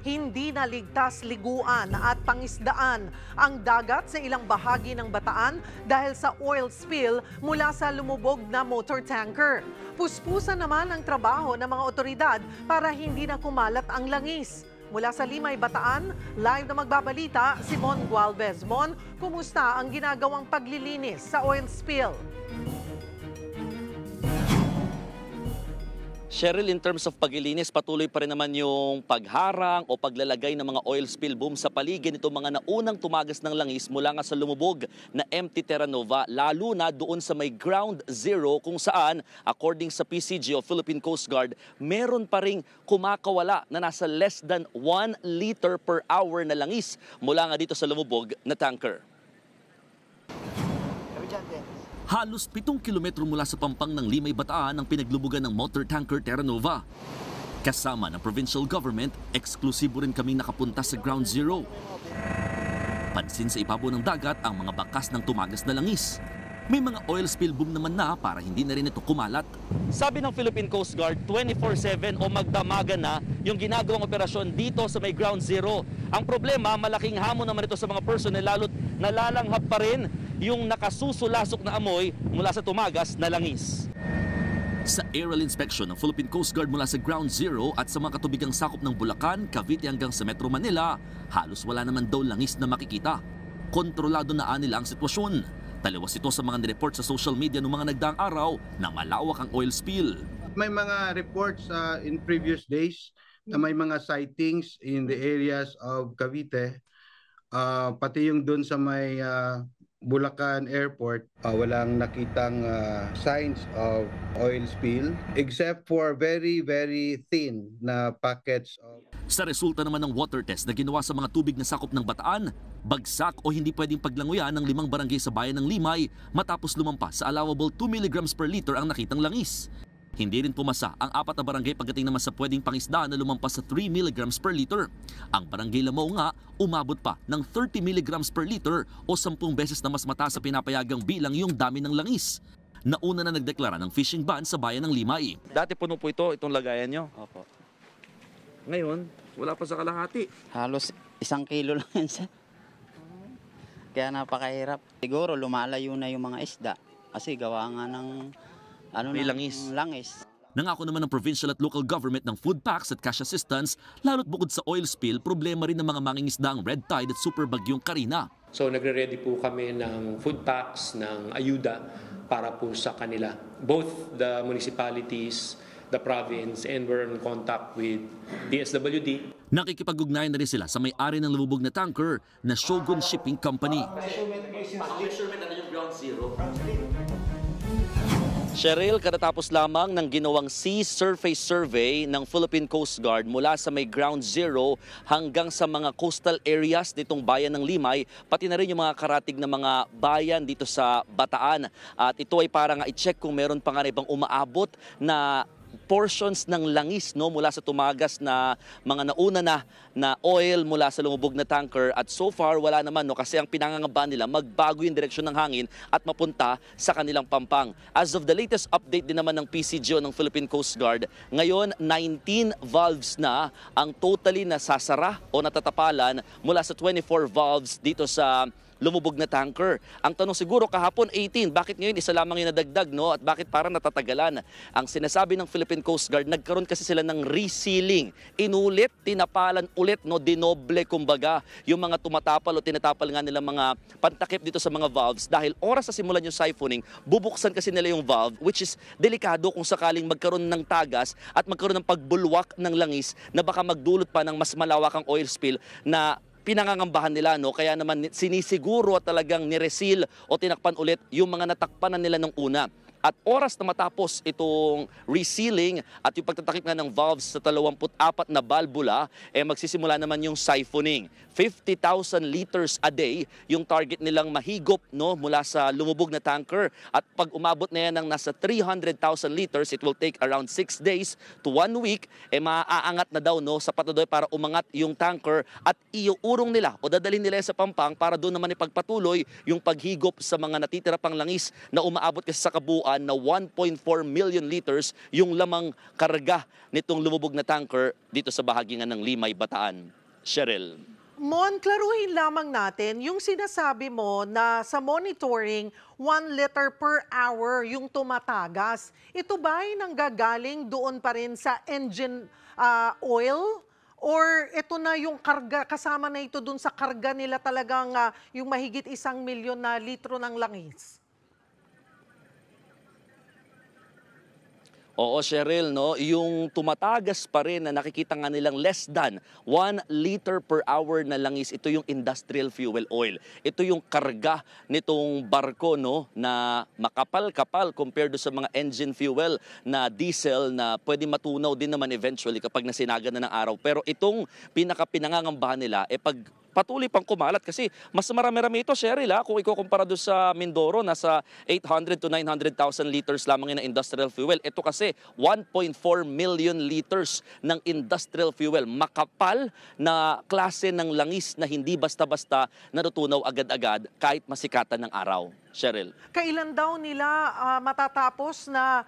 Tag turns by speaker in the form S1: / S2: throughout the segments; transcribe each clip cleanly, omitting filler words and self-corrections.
S1: hindi na ligtas liguan at pangisdaan ang dagat sa ilang bahagi ng Bataan dahil sa oil spill mula sa lumubog na motor tanker. Puspusan naman ang trabaho ng mga otoridad para hindi na kumalat ang langis. Mula sa Limay, Bataan, live na magbabalita si Mon Gualvez. Mon, kumusta ang ginagawang paglilinis sa oil spill?
S2: Cheryl, in terms of paglilinis, patuloy pa rin naman yung pagharang o paglalagay ng mga oil spill boom sa paligid nitong mga naunang tumagas ng langis mula nga sa lumubog na MT Terra Nova, lalo na doon sa may ground zero kung saan, according sa PCG o Philippine Coast Guard, meron pa ring kumakawala na nasa less than 1 liter per hour na langis mula nga dito sa lumubog na tanker. Halos 7 kilometro mula sa pampang ng Limay, Bataan ang pinaglubugan ng motor tanker Terra Nova. Kasama ng provincial government, eksklusibo rin kaming nakapunta sa ground zero. Pansin sa ibabaw ng dagat ang mga bakas ng tumagas na langis. May mga oil spill boom naman na para hindi na rin ito kumalat. Sabi ng Philippine Coast Guard, 24/7 o magdamaga na yung ginagawang operasyon dito sa may ground zero. Ang problema, malaking hamon naman ito sa mga personnel, lalo't nalalanghap pa rin yung nakasusulasok na amoy mula sa tumagas na langis. Sa aerial inspection ng Philippine Coast Guard mula sa ground zero at sa mga katubigang sakop ng Bulacan, Cavite hanggang sa Metro Manila, halos wala naman daw langis na makikita. Kontrolado na nila ang sitwasyon. Taliwas ito sa mga nireport sa social media noong mga nagdaang araw na malawak ang oil spill.
S3: May mga reports in previous days na may mga sightings in the areas of Cavite, pati yung dun sa may Bulacan Airport, walang nakitang signs of oil spill except for very, very thin na packets of...
S2: Sa resulta naman ng water test na ginawa sa mga tubig na sakop ng Bataan, bagsak o hindi pwedeng paglanguyan ng 5 barangay sa bayan ng Limay matapos lumampas sa allowable 2 mg per liter ang nakitang langis. Hindi rin pumasa ang 4 na barangay pagdating naman sa pwedeng pangisdaan na lumampas sa 3 mg per liter. Ang barangay Lamao nga umabot pa ng 30 mg per liter o 10 beses na mas mataas sa pinapayagang bilang yung dami ng langis. Nauna na nagdeklara ng fishing ban sa bayan ng Limay. Dati puno po itong lagayan nyo?
S4: Opo.
S2: Ngayon, wala pa sa kalahati.
S4: Halos 1 kilo lang yan, sir. Kaya napakahirap. Siguro lumalayo na yung mga isda kasi gawa nga ng
S2: may langis.
S4: Nangako
S2: naman ng provincial at local government ng food packs at cash assistance, lalo't bukod sa oil spill, problema rin ng mga mangingisda ang red tide at super bagyong Karina.
S5: So nagre-ready po kami ng food packs, ng ayuda para po sa kanila. Both the municipalities, the province, and we're in contact with DSWD.
S2: Nakikipag-ugnayan na rin sila sa may-ari ng lumubog na tanker na Shogun Shipping Company. Measurement na yung ground zero. Cheryl, katatapos lamang ng ginawang sea surface survey ng Philippine Coast Guard mula sa may ground zero hanggang sa mga coastal areas nitong bayan ng Limay, pati na rin yung mga karatig na mga bayan dito sa Bataan. At ito ay para nga i-check kung meron pa nga ibang umaabot na portions ng langis mula sa tumagas na mga nauna na oil mula sa lumubog na tanker, at so far wala naman kasi ang pinangangamba nila magbago yung direksyon ng hangin at mapunta sa kanilang pampang. As of the latest update din naman ng PCG o ng Philippine Coast Guard, ngayon 19 valves na ang totally nasasara o natatapalan mula sa 24 valves dito sa lumubog na tanker. Ang tanong siguro kahapon 18, bakit ngayon isa lamang yung nadagdag, no? At bakit parang natatagalan? Ang sinasabi ng Philippine Coast Guard, nagkaroon kasi sila ng resealing. Inulit, tinapalan ulit, no? Dinoble kumbaga yung mga tumatapal o tinatapal nga nila mga pantakip dito sa mga valves dahil oras sa simulan yung siphoning, bubuksan kasi nila yung valve, which is delikado kung sakaling magkaroon ng tagas at magkaroon ng pagbulwak ng langis na baka magdulot pa ng mas malawakang oil spill na pinangangambahan nila, no? Kaya naman sinisiguro at talagang nireseal o tinakpan ulit yung mga natakpan na nila nung una. At oras na matapos itong resealing at yung pagtatakip nga ng valves sa 24 na balbula, magsisimula naman yung siphoning. 50,000 liters a day yung target nilang mahigop, no, mula sa lumubog na tanker. At pag umabot na yan ng nasa 300,000 liters, it will take around 6 days to 1 week, maaangat na daw, no, sa patuloy para umangat yung tanker at iuurong nila o dadalhin nila sa pampang para doon naman ipagpatuloy yung paghigop sa mga natitira pang langis na umaabot kasi sa kabuuan kabuuan na 1.4 million liters yung lamang karga nitong lumubog na tanker dito sa bahagi nga ng Limay, Bataan. Cheryl.
S1: Mon, klaruhin lamang natin, yung sinasabi mo na sa monitoring, 1 liter per hour yung tumatagas. Ito ba ay nanggagaling doon pa rin sa engine oil? Or ito na yung karga, kasama na ito doon sa karga nila talagang yung mahigit 1 milyon na litro ng langis?
S2: Oo, Cheryl, no? Yung tumatagas pa rin na nakikita nga nilang less than 1 liter per hour na langis, ito yung industrial fuel oil. Ito yung karga nitong barko, no, na makapal-kapal compared sa mga engine fuel na diesel na pwede matunaw din naman eventually kapag nasinaga na ng araw. Pero itong pinangangambahan nila, pag patuloy pang kumalat kasi mas marami-rami ito, Cheryl, kung ikukumpara doon sa Mindoro, nasa 800 to 900,000 liters lamang na industrial fuel. Ito kasi 1.4 million liters ng industrial fuel. Makapal na klase ng langis na hindi basta-basta natutunaw agad-agad kahit masikatan ng araw. Cheryl.
S1: Kailan daw nila matatapos na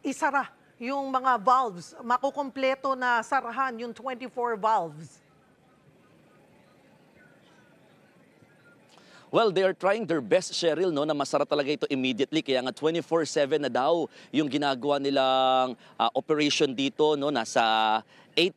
S1: isara yung mga valves? Makukumpleto na sarahan yung 24 valves?
S2: Well, they are trying their best, Cheryl, no, na masara talaga ito immediately. Kaya nga 24/7 na daw yung ginagawa nilang operation dito, no, nasa 8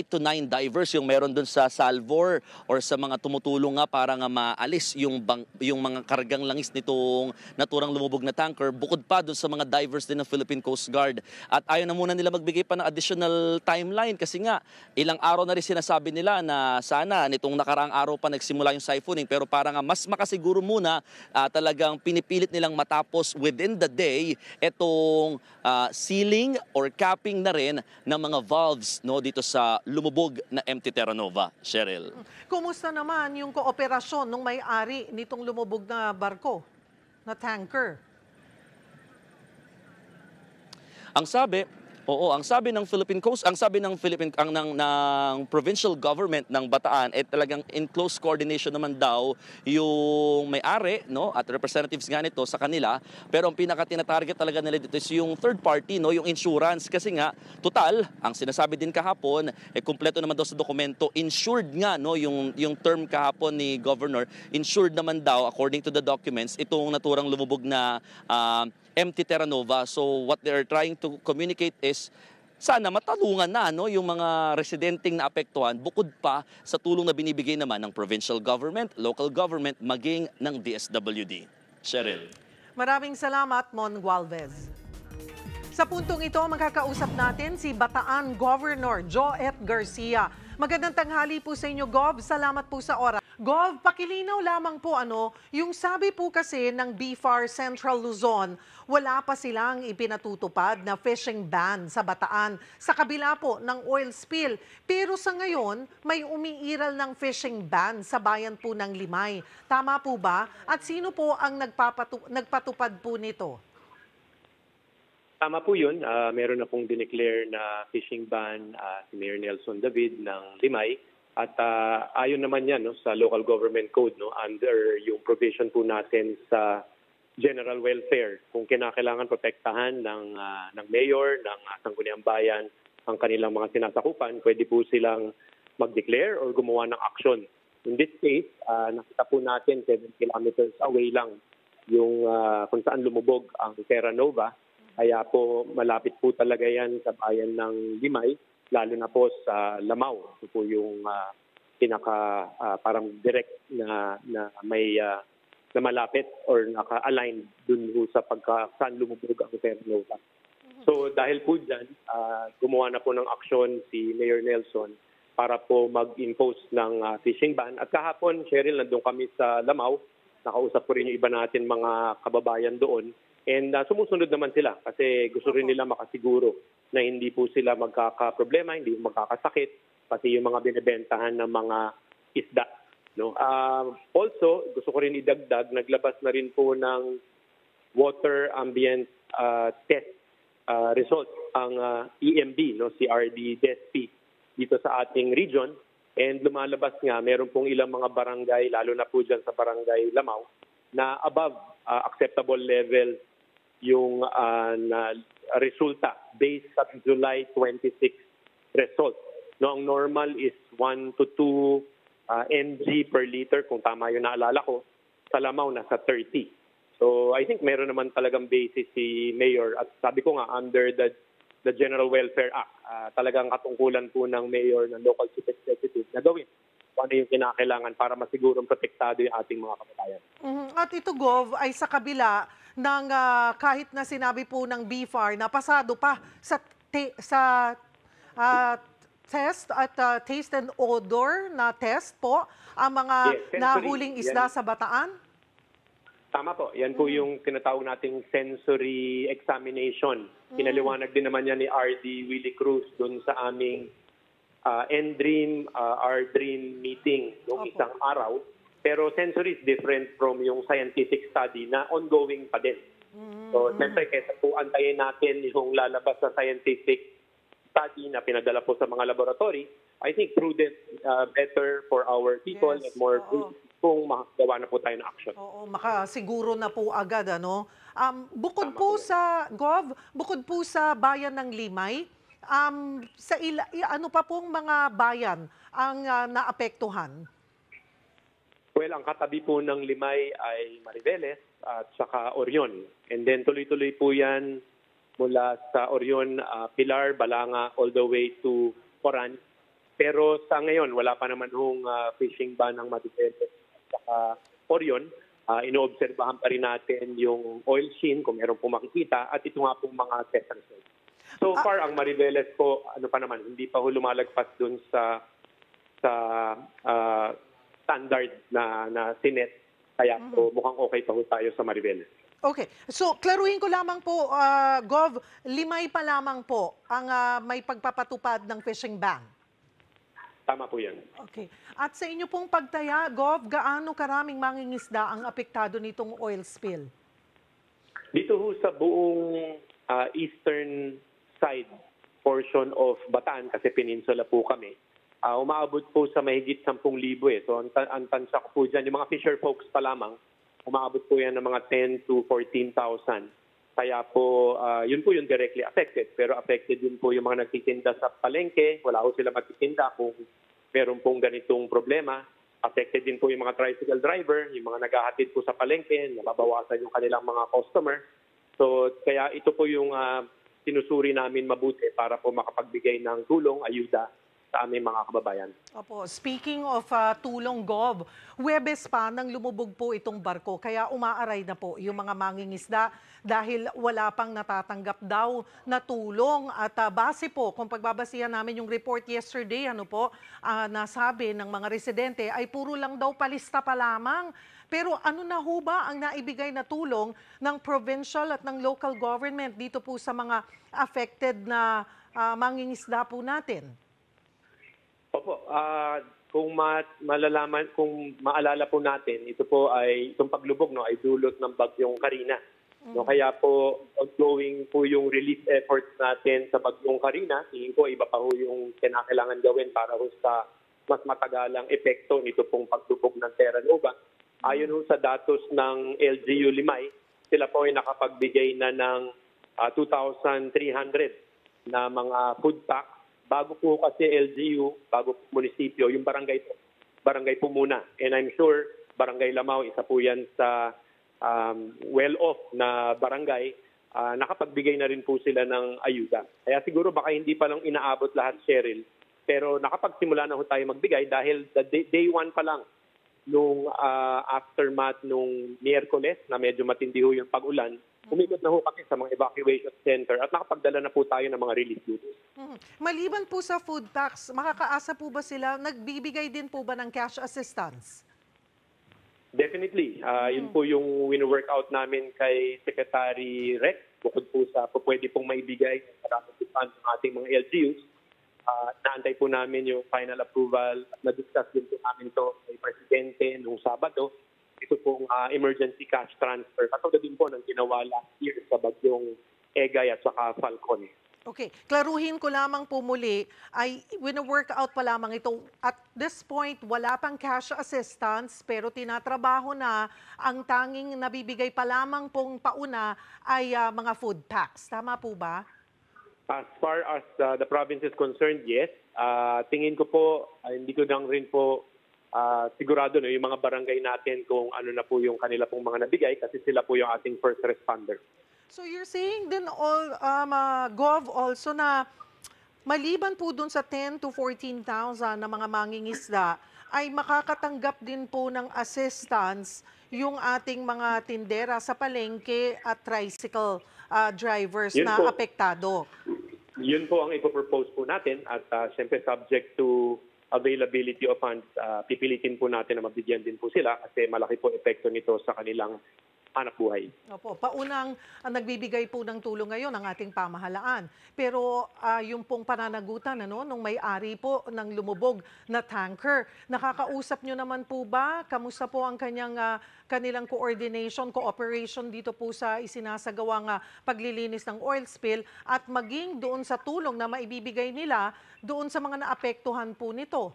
S2: to 9 divers yung meron dun sa Salvor or sa mga tumutulong nga para nga maalis yung mga kargang langis nitong naturang lumubog na tanker, bukod pa dun sa mga divers din ng Philippine Coast Guard. At ayaw na muna nila magbigay pa ng additional timeline kasi nga ilang araw na rin sinasabi nila na sana nitong nakaraang araw pa nagsimula yung siphoning, pero para nga mas makasiguro muna, talagang pinipilit nilang matapos within the day itong sealing or capping na rin ng mga valves, no, dito sa lumubog na MT Terra Nova. Cheryl.
S1: Kumusta naman yung kooperasyon ng may-ari nitong lumubog na barko, na tanker?
S2: Ang sabi ng Philippine Coast, ang sabi ng provincial government ng Bataan talagang in close coordination naman daw yung may-ari, no, at representatives nga nito sa kanila. Pero ang pinaka-tinatarget talaga nila dito is yung third party, no, yung insurance, kasi nga total, ang sinasabi din kahapon, kumpleto naman daw sa dokumento, insured nga, no, yung term kahapon ni Governor, insured naman daw according to the documents itong naturang lumubog na MT Terra Nova. So what they're trying to communicate is sana matalungan na, no, yung mga residenteng naapektuhan bukod pa sa tulong na binibigay naman ng provincial government, local government, maging ng DSWD. Cheryl.
S1: Maraming salamat, Mon Gualvez. Sa puntong ito, makakausap natin si Bataan Governor Joet Garcia. Magandang tanghali po sa inyo, Gov. Salamat po sa oras. Gov, pakilinaw lamang po yung sabi po kasi ng BFAR Central Luzon, wala pa silang ipinatutupad na fishing ban sa Bataan sa kabila po ng oil spill. Pero sa ngayon, may umiiral ng fishing ban sa bayan po ng Limay. Tama po ba? At sino po ang nagpatupad po nito?
S5: Tama po yun. Meron na pong dineclare na fishing ban si Mayor Nelson David ng Limay. At ayon naman yan, no, sa local government code, no, under yung provision po natin sa general welfare, kung kinakailangan protektahan ng mayor, ng Sangguniang Bayan, ang kanilang mga sinasakupan, pwede po silang mag-declare or gumawa ng action. In this case, nakita po natin 7 kilometers away lang yung kung saan lumubog ang Terra Nova. Kaya po malapit po talaga yan sa bayan ng Limay, lalo na po sa Lamao. Ito po yung parang direct na may na malapit or naka-align dun po sa saan lumubog ang Terra Nova. So dahil po dyan, gumawa na po ng aksyon si Mayor Nelson para po mag-impose ng fishing ban. At kahapon, Cheryl, nandun kami sa Lamao. Nakausap ko rin yung iba natin mga kababayan doon. And sumusunod naman sila kasi gusto rin nila makasiguro na hindi po sila magkakaproblema, hindi magkakasakit, pati yung mga binibentahan ng mga isda. No? Also, gusto ko rin idagdag, naglabas na rin po ng water ambient test results ang EMB, no, CRD DESP dito sa ating region. And lumalabas nga, meron pong ilang mga barangay, lalo na po dyan sa barangay Lamao, na above acceptable level
S6: yung na resulta based sa July 26 result. No, ang normal is 1 to 2 mg per liter, kung tama yung naalala ko. Sa Lamao, nasa 30. So I think meron naman talagang basis si Mayor. At sabi ko nga, under the General Welfare Act, talagang katungkulan po ng Mayor, ng Local Chief Executive na gawin kung ano yung kinakailangan para masigurong protektado yung ating mga kababayan.
S1: At ito, Gov, ay sa kabila ng kahit na sinabi po ng BFAR na pasado pa sa test at taste and odor na test po ang mga
S6: Yes, sensory.
S1: nahuling isda sa Bataan?
S6: Tama po. Yan po yung tinatawag nating sensory examination. Pinaliwanag din naman yan ni RD Willie Cruz doon sa aming NDREAM, RDREAM meeting noong
S1: Opo.
S6: isang araw. Pero sensory is different from yung scientific study na ongoing pa din. So, siyempre, kaysa po antayin natin yung lalabas sa scientific study na pinadala po sa mga laboratory, I think prudent, better for our people
S1: Yes,
S6: and more
S1: oo.
S6: kung makagawa na po tayo ng action.
S1: Oo, makasiguro na po agad, ano? Bukod
S6: Tama
S1: po
S6: po yan.
S1: sa, Gov, bukod po sa bayan ng Limay, ano pa pong mga bayan ang naapektuhan?
S6: Well, ang katabi po ng Limay ay Mariveles at saka Orion. And then tuloy-tuloy po yan mula sa Orion, Pilar, Balanga, all the way to Coran. Pero sa ngayon, wala pa naman hong fishing ban ng Mariveles at saka Orion. Inoobserbahan pa rin natin yung oil sheen kung meron pong makikita at ito nga pong mga test results. So far, ang Mariveles po, ano pa naman, hindi pa ho lumalagpas dun sa standard na sinet. Kaya po mukhang okay pa ho tayo sa Mariveles.
S1: Okay. So, klaruhin ko lamang po, Gov, Limay pa lamang po ang may pagpapatupad ng fishing ban.
S6: Tama po yan.
S1: Okay. At sa inyo pong pagtaya, Gov, gaano karaming mangingisda ang apektado nitong oil spill?
S6: Dito ho sa buong eastern side portion of Bataan, kasi peninsula po kami, umaabot po sa mahigit 10,000 eh. So ang tansya ko po dyan, yung mga fisher folks pa lamang, umaabot po yan ng mga 10 to 14,000. Kaya po, yun po yung directly affected. Pero affected din po yung mga nagtitinda sa palengke. Wala ho sila magtitinda kung meron pong ganitong problema. Affected din po yung mga tricycle driver, yung mga naghahatid po sa palengke, nababawasan yung kanilang mga customer. So kaya ito po yung sinusuri namin mabuti para po makapagbigay ng tulong, ayuda sa aming mga kababayan.
S1: Opo, speaking of tulong, Gov, Huwebes pa nang lumubog po itong barko, kaya umaaray na po yung mga mangingisda dahil wala pang natatanggap daw na tulong. At base po, kung pagbabasihan namin yung report yesterday, nasabi ng mga residente ay puro lang daw palista pa lamang. Pero ano na ho ba ang naibigay na tulong ng provincial at ng local government dito po sa mga affected na mangingisda po natin?
S6: Opo, kung malalaman, kung maalala po natin, ito po ay itong paglubog ay dulot ng bagyong Karina. No, kaya po ongoing po yung relief efforts natin sa bagyong Karina. Tingin ko iba pa ho yung kinakailangan gawin para ho sa mas matagalang epekto nito pong paglubog ng Terra Nova. Ayon ho sa datos ng LGU Limay, sila po ay nakapagbigay na ng 2,300 na mga food packs. Bago po kasi LGU, bago po munisipyo, yung barangay po muna. And I'm sure Barangay Lamao, isa po yan sa well-off na barangay, nakapagbigay na rin po sila ng ayuda. Kaya siguro baka hindi pa lang inaabot lahat, Cheryl, pero nakapagsimula na ho tayo magbigay dahil day one pa lang nung aftermath nung Miyerkules na medyo matindi ho yung pag-ulan, umikot na ho kami sa mga evacuation center at nakapagdala na po tayo ng mga relief duties.
S1: Maliban po sa food packs, makakaasa po ba sila, nagbibigay din po ba ng cash assistance?
S6: Definitely. Yun po yung wino-workout namin kay Secretary Rex. Bukod po sa pwede pong maibigay sa ating mga LGUs. Naantay po namin yung final approval. Na-discuss din po namin to kay Presidente noong Sabado. Ito pong emergency cash transfer. Katulad din po ng ginawa last year sa bagyong Egay at saka Falcon.
S1: Okay, klaruhin ko lamang po muli, ay wino-work out pa lamang ito. At this point, wala pang cash assistance, pero tinatrabaho na, ang tanging nabibigay pa lamang pong pauna ay mga food packs. Tama po ba?
S6: As far as the province is concerned, yes. Tingin ko po, hindi ko lang rin po sigurado no, yung mga barangay natin kung ano na po yung kanila pong mga nabigay kasi sila po yung ating first responder.
S1: So you're saying din Gov, also na maliban po dun sa 10 to 14,000 na mga mangingisda, ay makakatanggap din po ng assistance yung ating mga tindera sa palengke at tricycle drivers
S6: Yun
S1: na
S6: po.
S1: apektado.
S6: Yun po ang ipopropose po natin at siyempre subject to availability of funds, pipilitin po natin na mabigyan din po sila kasi malaki po epekto nito sa kanilang hanap buhay.
S1: Opo, paunang nagbibigay po ng tulong ngayon ang ating pamahalaan. Pero yung pong pananagutan nung may-ari po ng lumubog na tanker, nakakausap nyo naman po ba? Kamusta po ang kanilang coordination, cooperation dito po sa isinasagawang paglilinis ng oil spill at maging doon sa tulong na maibibigay nila doon sa mga naapektuhan po nito?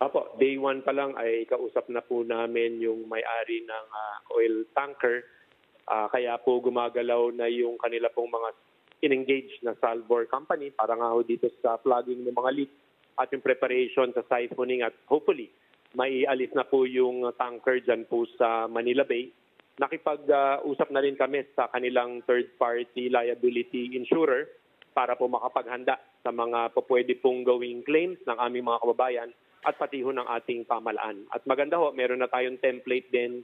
S6: Apo, day one pa lang ay kausap na po namin yung may-ari ng oil tanker. Kaya po gumagalaw na yung kanila pong mga in-engage na salvor company para nga ho dito sa plugging ng mga leak at yung preparation sa siphoning at hopefully maialis na po yung tanker dyan po sa Manila Bay. Nakipag-usap na rin kami sa kanilang third-party liability insurer para po makapaghanda sa mga pwede pong gawing claims ng aming mga kababayan at pati ho ng ating pamalaan. At maganda ho, meron na tayong template din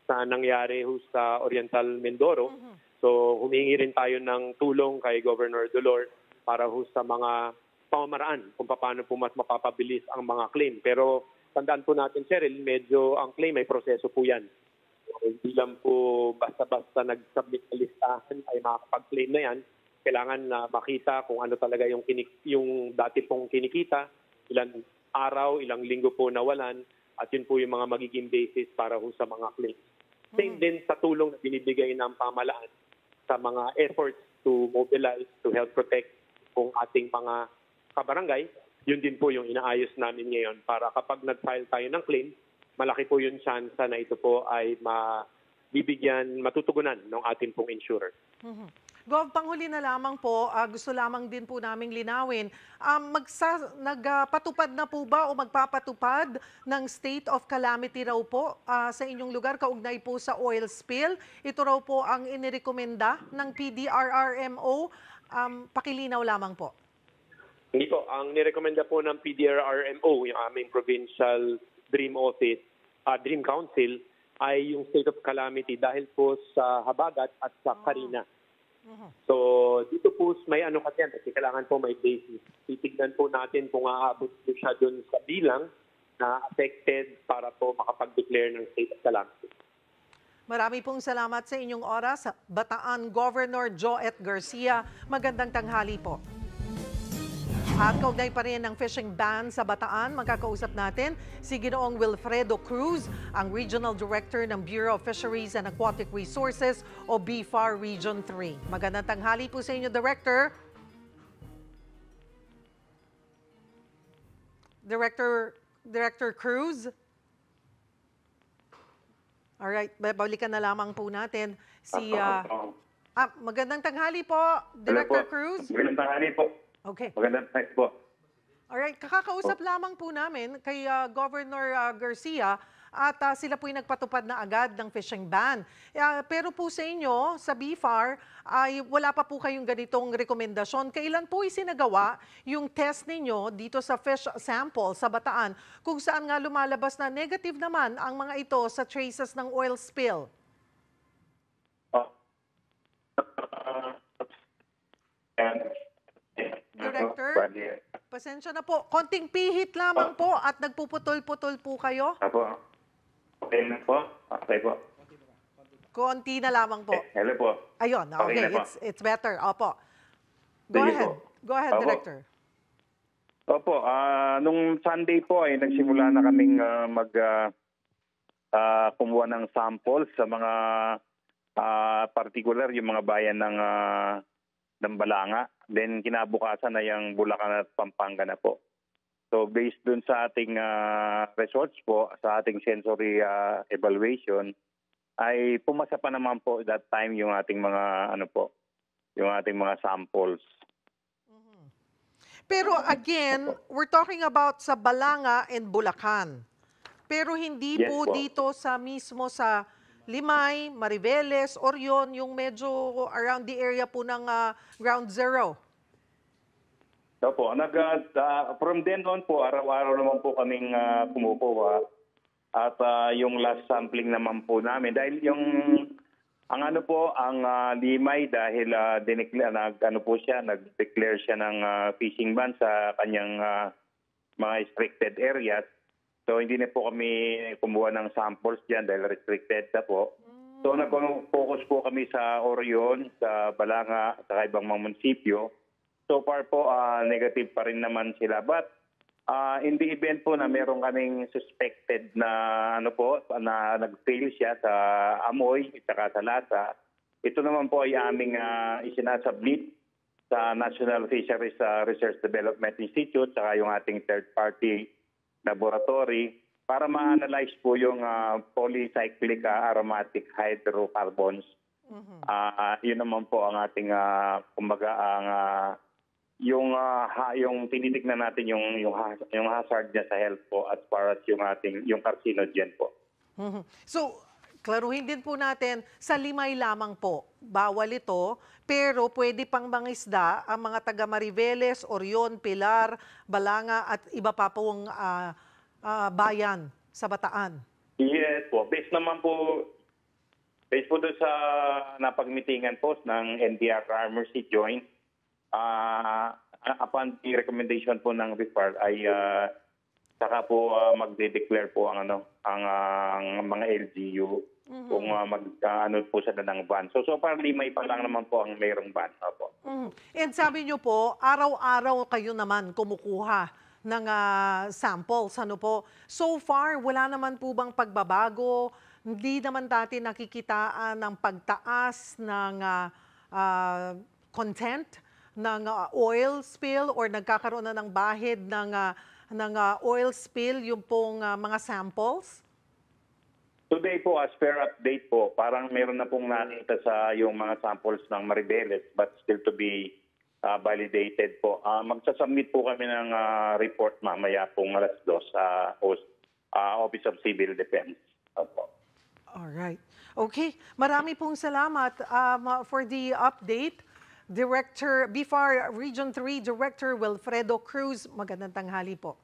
S6: sa nangyari ho sa Oriental Mindoro. So humingi rin tayo ng tulong kay Governor Dolor para ho sa mga pamamaraan kung paano po mas mapapabilis ang mga claim. Pero tandaan po natin, Cheryl, medyo ang claim ay proseso po yan. So, hindi lang po basta-basta nag-submit na listahan ay makakapag-claim na yan. Kailangan na makita kung ano talaga yung dati pong kinikita, ilan araw, ilang linggo po nawalan, at yun po yung mga magiging basis para ho sa mga claims. Same din sa tulong na binibigay ng pamahalaan sa mga efforts to mobilize, to help protect kung ating mga kabarangay. Yun din po yung inaayos namin ngayon para kapag nag-file tayo ng claim, malaki po yung chance na ito po ay matutugunan ng ating pong insurer.
S1: Gov, panghuli na lamang po, gusto lamang din po naming linawin, nagpatupad na po ba o magpapatupad ng state of calamity raw po sa inyong lugar kaugnay po sa oil spill? Ito raw po ang inirekomenda ng PDRRMO. Pakilinaw lamang po.
S6: Hindi po. Ang nirekomenda po ng PDRRMO, yung aming provincial Dream Office, Dream Council, ay yung state of calamity dahil po sa habagat at sa Carina. So, dito po may ano kasi yan, kasi kailangan po may basis. Titignan po natin kung aabot po siya dun sa bilang na affected para po makapag-declare ng state of calamity.
S1: Marami pong salamat sa inyong oras. Bataan Governor Joet Garcia, magandang tanghali po. At kaugnay pa rin ng fishing ban sa Bataan, magkakausap natin si Ginoong Wilfredo Cruz, ang Regional Director ng Bureau of Fisheries and Aquatic Resources o BFAR Region 3. Magandang tanghali po sa inyo, Director. Director Cruz. Alright, balikan na lamang po natin si... magandang tanghali po, Director Cruz.
S7: Magandang tanghali po.
S1: Okay.
S7: Magandang tanghali po.
S1: Alright, kakakausap lamang po namin kay Governor Garcia at sila po yung nagpatupad na agad ng fishing ban. Pero po sa inyo, sa BFAR, ay wala pa po kayong ganitong rekomendasyon. Kailan po isinagawa yung test ninyo dito sa fish sample sa Bataan kung saan nga lumalabas na negative naman ang mga ito sa traces ng oil spill? Director, pasensya na po. Konting pihit lamang po at nagpuputol-putol po kayo.
S7: Apo. Okay na po. Okay po.
S1: Konti na lamang po.
S7: Hello po.
S1: Ayun, okay.
S7: na po.
S1: It's better. Opo. Go
S7: Sige
S1: ahead.
S7: po.
S1: Go ahead,
S7: Opo.
S1: Director.
S7: Opo. Nung Sunday po ay nagsimula na kaming kumuha ng samples sa mga particular yung mga bayan ng ng Balanga. Then kinabukasan na yung Bulacan at Pampanga na po. So based dun sa ating results po, sa ating sensory evaluation, ay pumasa pa naman po that time yung ating mga yung ating mga samples.
S1: Pero again, we're talking about sa Balanga and Bulacan. Pero hindi
S7: Yes
S1: po
S7: po.
S1: dito sa mismo sa Limay, Mariveles, Orion, yung medyo around the area po ng Ground Zero.
S7: Opo, from then on po, araw-araw naman po kaming kumukuha. At yung last sampling naman po namin, dahil ang Limay, dahil nag-declare siya ng fishing ban sa kanyang mga restricted areas. So hindi na po kami kumuha ng samples diyan dahil restricted na po. So nag-focus po kami sa Orion, sa Balanga, sa ibang mga munisipyo. So far po negative pa rin naman sila. But in the event po na meron kaming suspected na na nag-fail siya sa amoy at sa lasa, ito naman po ay aming isinasubmit sa National Fisheries Research Development Institute saka yung ating third-party laboratory para ma-analyze po yung polycyclic aromatic hydrocarbons. Yun naman po ang ating yung tinitignan natin yung hazard niya sa health po as far as yung carcinogen po.
S1: So, klaruhin din po natin, sa Limay lamang po, bawal ito, pero pwede pang mangisda ang mga taga Mariveles, Orion, Pilar, Balanga at iba pa pong bayan sa Bataan.
S7: Yes po. Based po doon sa napagmitingan po ng NDR Armorsy Joint, upon the recommendation po ng RIFAR ay saka po magde-declare po ang mga LGU kung po sila ng ban. So far Limay pa lang naman po ang mayroong ban. Opo.
S1: And sabi nyo po, araw-araw kayo naman kumukuha ng samples. Ano po? So far, wala naman po bang pagbabago? Hindi naman natin nakikitaan ng pagtaas ng content ng oil spill or nagkakaroon na ng bahid ng oil spill yung pong mga samples?
S7: Today po, as per update po, parang meron na pong nakita sa yung mga samples ng Mariveles but still to be validated po. Magsasubmit po kami ng report mamaya pong alas 2 sa Office of Civil Defense. Opo.
S1: Alright. Okay. Marami pong salamat for the update. BIFAR Region 3 Director Wilfredo Cruz, magandang tanghali po.